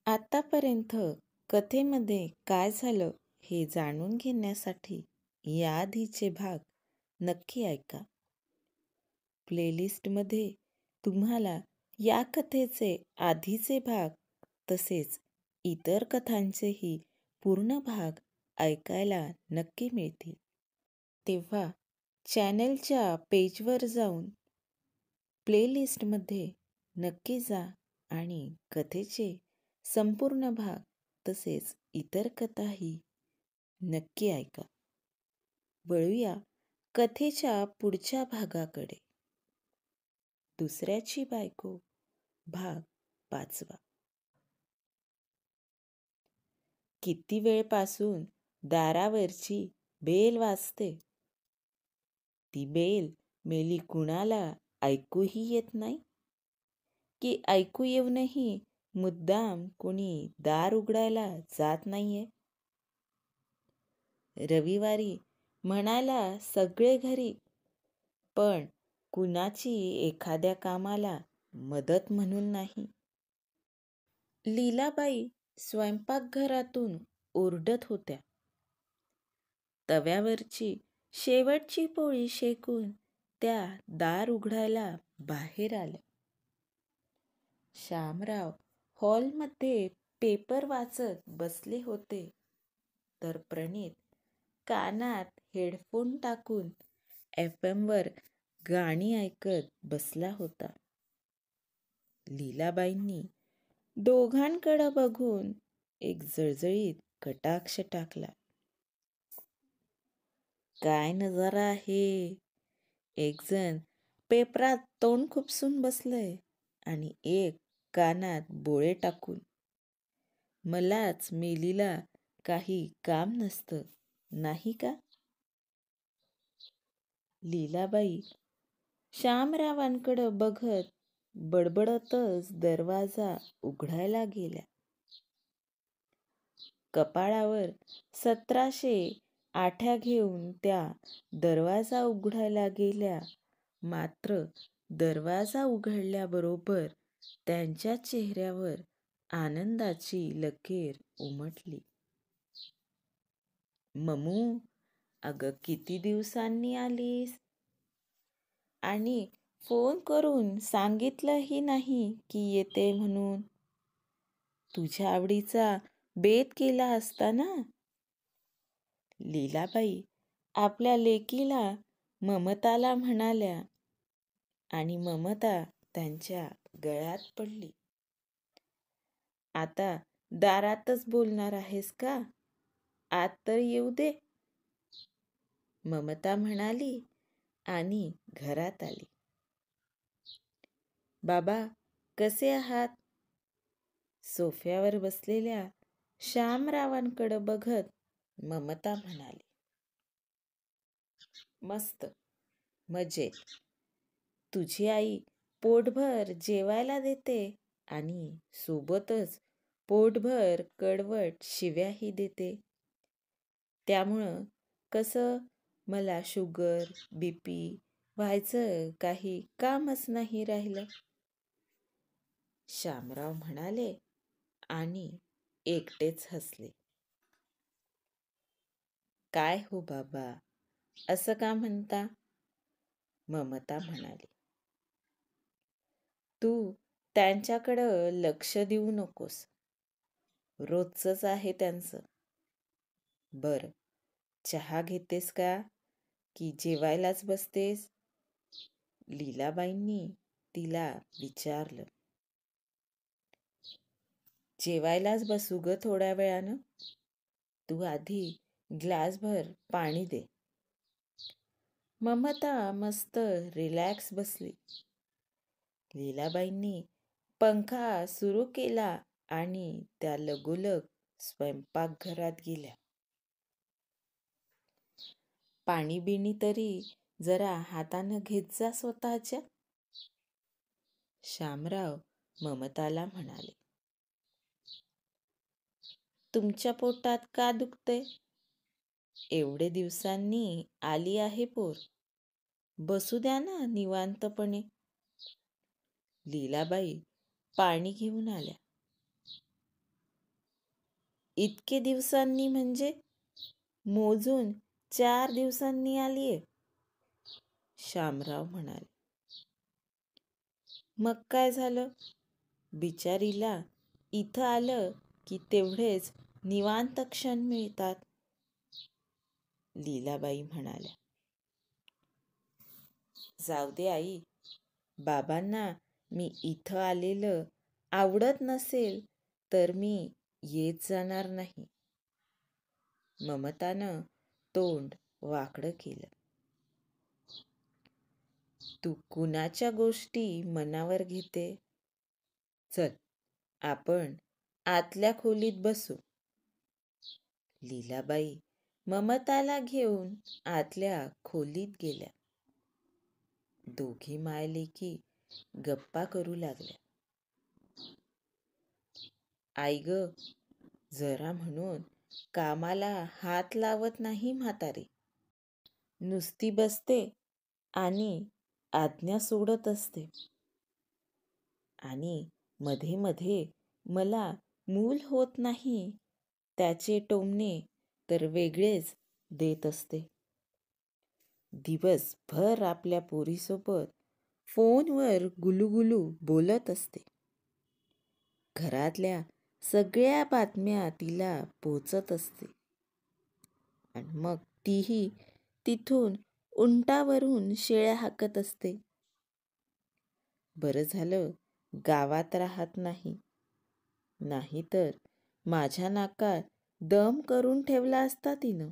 आतापर्यंत कथेमध्ये काय झालं हे जाणून घेण्यासाठी याआधीचे भाग नक्की ऐका. प्लेलिस्टमध्ये तुम्हाला या कथेचे आधीचे भाग तसेच इतर कथांचेही पूर्ण भाग ऐकायला नक्की मिळतील. तेव्हा चॅनलच्या पेजवर जाऊन प्लेलिस्टमध्ये नक्की जा आणि कथेचे संपूर्ण भाग तसेच इतर कथाही नक्की ऐका. वळूया कथेच्या पुढच्या भागाकडे. दुसऱ्याची बायको भाग 5. किती वेळपासून दारावरची बेल वाजते. ती बेल मेली कुणाला ऐकूही येत नाही, की ऐकू येऊनही मुद्दाम कोणी दार उघडायला जात नाहीये. रविवारी म्हणायला सगळे घरी, पण कुणाची एखाद्या कामाला मदत म्हणून नाही. लीलाबाई स्वयंपाकघरातून ओरडत होत्या. तव्यावरची शेवटची पोळी शेकून त्या दार उघडायला बाहेर आल्या. श्यामराव हॉलमध्ये पेपर वाचत बसले होते, तर प्रणीत कानात हेडफोन टाकून FM वर गाणी ऐकत बसला होता. लीलाबाईंनी दोघांकडं बघून एक जळजळीत कटाक्ष टाकला. काय नजारा आहे. एक जण पेपरात तोंड खुपसून बसलंय आणि एक कानात बोळे टाकून. मलाच मेलीला काही काम नसतं, नाही का? लीलाबाई श्यामरावांकडं बघत बडबडतच दरवाजा उघडायला गेल्या. कपाळावर 1700 आठ्या घेऊन त्या दरवाजा उघडायला गेल्या, मात्र दरवाजा उघडल्याबरोबर त्यांच्या चेहऱ्यावर आनंदाची लकीर उमटली. ममू, अगं किती दिवसांनी आलीस? आणि फोन करून सांगितलंही नाही की येते म्हणून. तुझ्या आवडीचा बेत केला असता ना. लीलाबाई आपल्या लेकीला ममताला म्हणाल्या आणि ममता त्यांच्या गळ्यात पडली. आता दारातच बोलणार आहेस का? आत तर येऊ दे, ममता म्हणाली आणि घरात आली. बाबा कसे आहात? सोफ्यावर बसलेल्या श्यामरावांकडे बघत ममता म्हणाली. मस्त, मजेत. तुझी आई पोटभर जेवायला देते आणि सोबतच पोटभर कडवट शिव्याही देते. त्यामुळं कसं मला शुगर, BP व्हायचं काही कामच नाही राहिलं, श्यामराव म्हणाले आणि एकटेच हसले. काय हो बाबा, असं का म्हणता? ममता म्हणाली. तू त्यांच्याकडं लक्ष देऊ नकोस. रोजचंच आहे त्यांचं. बरं, चहा घेतेस का की जेवायलाच बसतेस? लीलाबाईंनी तिला विचारलं. जेवायलाच बसू ग थोड्या वेळानं. तू आधी ग्लासभर पाणी दे. ममता मस्त रिलॅक्स बसली. लीलाबाईंनी पंखा सुरू केला आणि त्या लगोलग स्वयंपाकघरात गेल्या. पाणी बिणी तरी जरा हातानं घेत जा स्वतःच्या, श्यामराव ममताला म्हणाले. तुमच्या पोटात का दुखतंय? एवढे दिवसांनी आली आहे पोर, बसू द्या ना निवांतपणे. लीलाबाई पाणी घेऊन आल्या. इतके दिवसांनी म्हणजे? मोजून 4 दिवसांनी आलीये, शामराव म्हणाले. मग काय झालं? बिचारीला इथं आलं की तेवढेच निवांत क्षण मिळतात, लीलाबाई म्हणाल्या. जाऊ दे आई, बाबांना मी इथं आलेलं आवडत नसेल तर मी येत जाणार नाही. ममतानं तोंड वाकडं केलं. तू कुणाच्या गोष्टी मनावर घेते? चल, आपण आतल्या खोलीत बसू. लीलाबाई ममताला घेऊन आतल्या खोलीत गेल्या. दोघी मायलेकी गप्पा करू लागल्या. आई ग, जरा म्हणून कामाला हात लावत नाही म्हातारी. नुसती बसते आणि आज्ञा सोडत असते. आणि मध्ये मध्ये मला मूल होत नाही त्याचे टोमणे तर वेगळेच देत असते. दिवसभर आपल्या पोरीसोबत फोनवर गुलुगुलू बोलत असते. घरातल्या सगळ्या बातम्या तिला पोचत असते. आणि मग तीही तिथून उंटावरून शेळ्या हाकत असते. बरं झालं गावात राहत नाही, नाहीतर माझ्या नाकात दम करून ठेवला असता तिनं.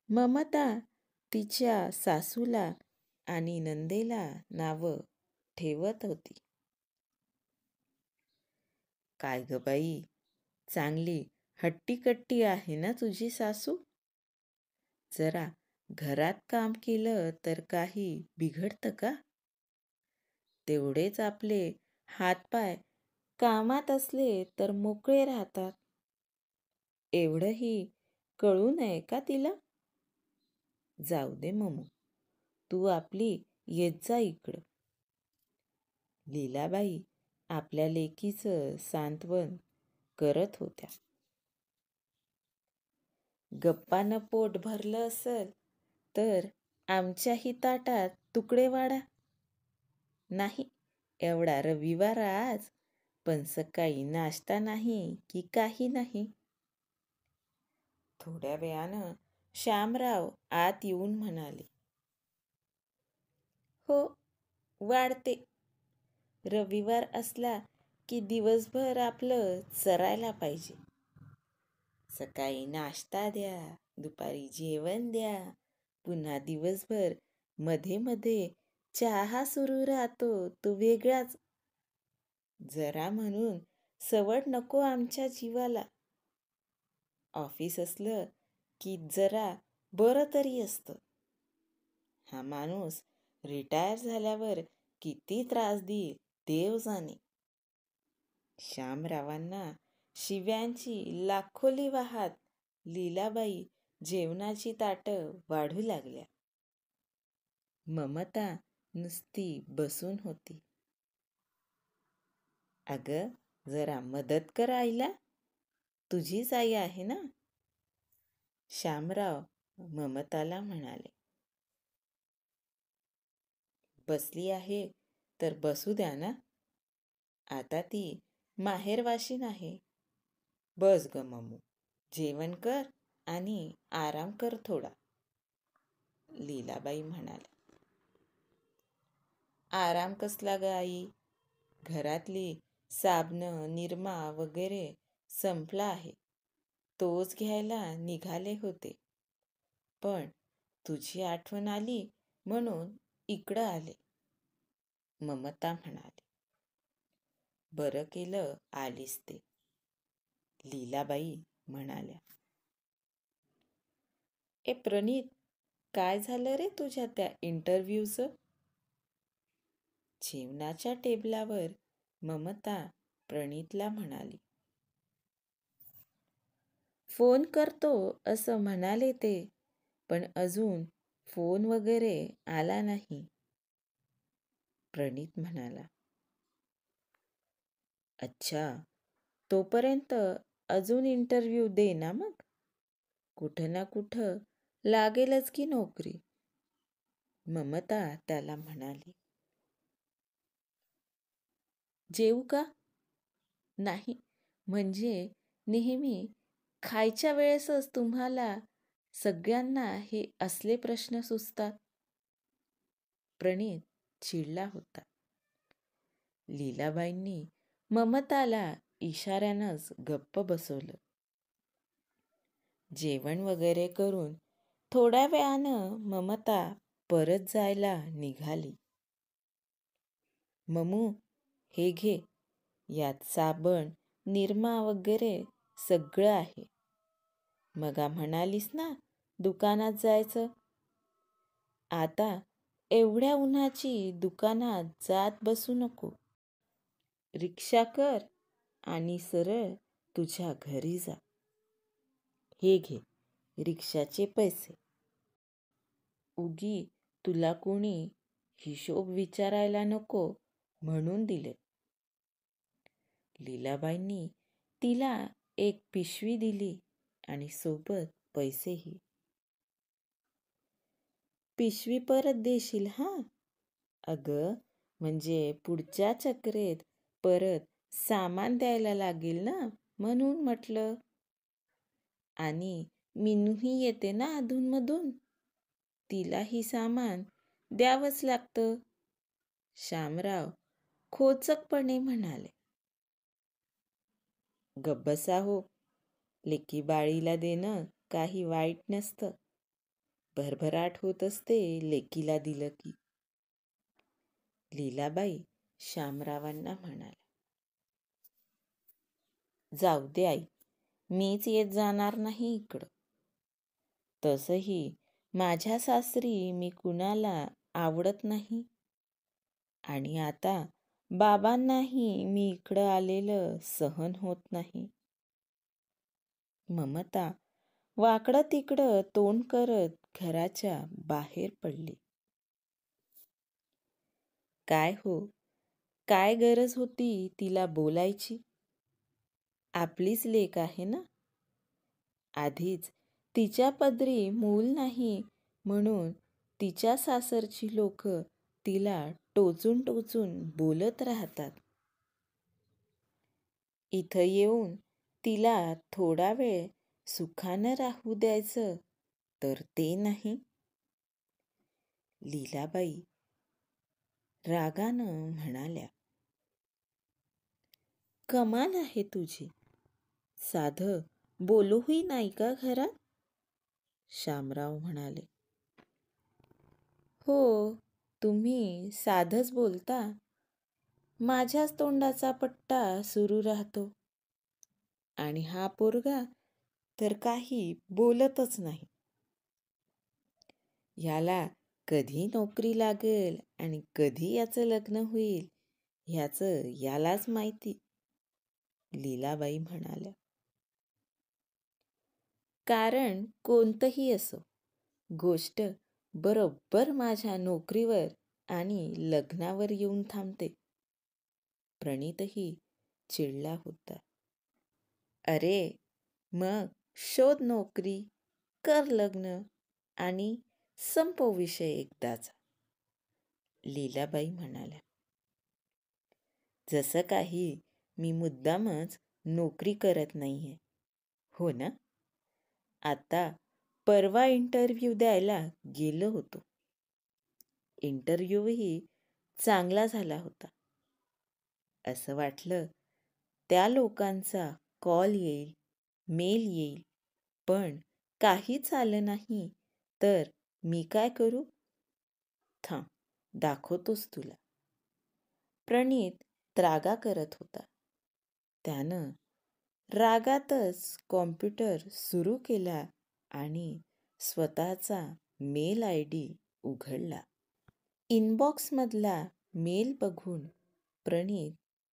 ममता तिच्या सासूला आणि नंदेला नावं ठेवत होती. काय ग बाई, चांगली हट्टीकट्टी आहे ना तुझी सासू? जरा घरात काम केलं तर काही बिघडतं का? तेवढेच आपले हातपाय कामात असले तर मोकळे राहतात. एवढंही कळू नये का तिला? जाऊ दे ममू, तू आपली येत जा इकडं. लीलाबाई आपल्या लेकीचं सांत्वन करत होत्या. गप्पानं पोट भरलं असेल तर आमच्याही ताटात तुकडे वाढा. नाही, एवढा रविवार आज, पण सकाळी नाश्ता नाही की काही नाही. थोड्या वेळानं शामराव आत येऊन म्हणाले, हो, वाढते. रविवार असला की दिवसभर आपलं चरायला पाहिजे. सकाळी नाश्ता द्या, दुपारी जेवण द्या, पुन्हा दिवसभर मध्ये मध्ये चहा सुरू राहतो तो वेगळाच. जरा म्हणून सवड नको आमच्या जीवाला. ऑफिस असलं की जरा बरं तरी असतं. हा माणूस रिटायर झाल्यावर किती त्रास देईल देव जाणे. शामरावांना शिव्यांची लाखोली वाहात लीलाबाई जेवणाची ताटं वाढू लागल्या. ममता नुसती बसून होती. अगं, जरा मदत कर आईला, तुझीच आई आहे ना, शामराव ममताला म्हणाले. बसली आहे तर बसू द्या ना, आता ती माहेरवाशीन आहे. बस ग मम्मू, जेवण कर आणि आराम कर थोडा, लीलाबाई म्हणाल्या. आराम कसला ग आई, घरातली साबणं निरमा वगैरे संपला आहे, तोच घ्यायला निघाले होते, पण तुझी आठवण आली म्हणून इकडं आले, ममता म्हणाली. बरं केलं आलीस ते, लीलाबाई म्हणाल्या. ए प्रणीत, काय झालं रे तुझ्या त्या इंटरव्ह्यूचं? जेवणाच्या टेबलावर ममता प्रणीतला म्हणाली. फोन करतो असं म्हणाले ते, पण अजून फोन वगैरे आला नाही, प्रणीत म्हणाला. अच्छा, तोपर्यंत अजून इंटरव्ह्यू दे ना मग. कुठं ना कुठं लागेलच की नोकरी. ममता त्याला म्हणाली. जेवू का? नाही, म्हणजे नेहमी खायच्या वेळेसच तुम्हाला सगळ्यांना हे असले प्रश्न सुचतात. प्रणित चिडला होता. लीलाबाईंनी ममताला इशाऱ्यानंच गप्प बसवलं. जेवण वगैरे करून थोड्या वेळानं ममता परत जायला निघाली. ममू, हे घे. यात साबण, निरमा वगैरे सगळं आहे. मगा म्हणालीस ना दुकानात जायचं. आता एवढ्या उन्हाची दुकानात जात बसू नको. रिक्षा कर आणि सरळ तुझ्या घरी जा. हे घे रिक्षाचे पैसे. उगी तुला कोणी हिशोब विचारायला नको म्हणून दिले. लीलाबाईंनी तिला एक पिशवी दिली आणि सोबत पैसेही. पिशवी परत देशील हा? अगं, म्हणजे पुढच्या चक्रेत परत सामान द्यायला लागेल ना, म्हणून म्हटलं. आणि मिनूही येते ना अधूनमधून, तिलाही सामान द्यावंच लागतं. शामराव खोचकपणे म्हणाले. गब्बसा हो, लेकी बाळीला देणं काही वाईट नसतं. भरभराट होत असते लेकीला दिलं की. लीलाबाई शामरावांना म्हणाल्या. जाऊ दे आई, मीच येत जाणार नाही इकडं. तसंही माझ्या सासरी मी कुणाला आवडत नाही. आणि आता बाबांनाही मी इकडं आलेलं सहन होत नाही. ममता वाकडं तिकडं तोंड करत घराच्या बाहेर पडली. काय हो, काय गरज होती तिला बोलायची? आपलीच लेक आहे ना. आधीच तिच्या पदरी मूल नाही म्हणून तिच्या सासरची लोक तिला टोचून टोचून बोलत राहतात. इथं येऊन तिला थोडा वेळ सुखानं राहू द्यायचं तर ते नाही. लीलाबाई रागानं म्हणाल्या. कमाल आहे तुझी. साधं बोलूही नाही का घरात? शामराव म्हणाले. हो, तुम्ही साधंच बोलता. माझ्याच तोंडाचा पट्टा सुरू राहतो. आणि हा पोरगा तर काही बोलतच नाही. ह्याला कधी नोकरी लागेल आणि कधी याचं लग्न होईल ह्याचं यालाच माहिती. लीलाबाई म्हणाल्या. कारण कोणतंही असो, गोष्ट बरोबर माझ्या नोकरीवर आणि लग्नावर येऊन थांबते. प्रणितही चिडला होता. अरे मग शोध नोकरी, कर लग्न आणि संपव विषय एकदाचा. लीलाबाई म्हणाल्या. जसं काही मी मुद्दामच नोकरी करत नाहीये, हो ना? आता परवा इंटरव्ह्यू द्यायला गेलो होतो. इंटरव्ह्यूही चांगला झाला होता. असं वाटलं त्या लोकांचा कॉल येईल, मेल येईल, पण काहीच आलं नाही तर मी काय करू? थांब, दाखवतोच तुला. प्रणित त्रागा करत होता. त्यानं रागातच कॉम्प्युटर सुरू केला आणि स्वतःचा मेल ID उघडला. इनबॉक्समधला मेल बघून प्रणित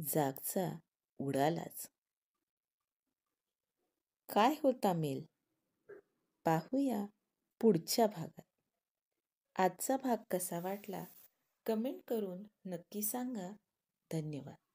जागचा उडालाच. काय होता मेल? पाहूया पुढच्या भागात. आजचा भाग कसा वाटला कमेंट करून नक्की सांगा. धन्यवाद.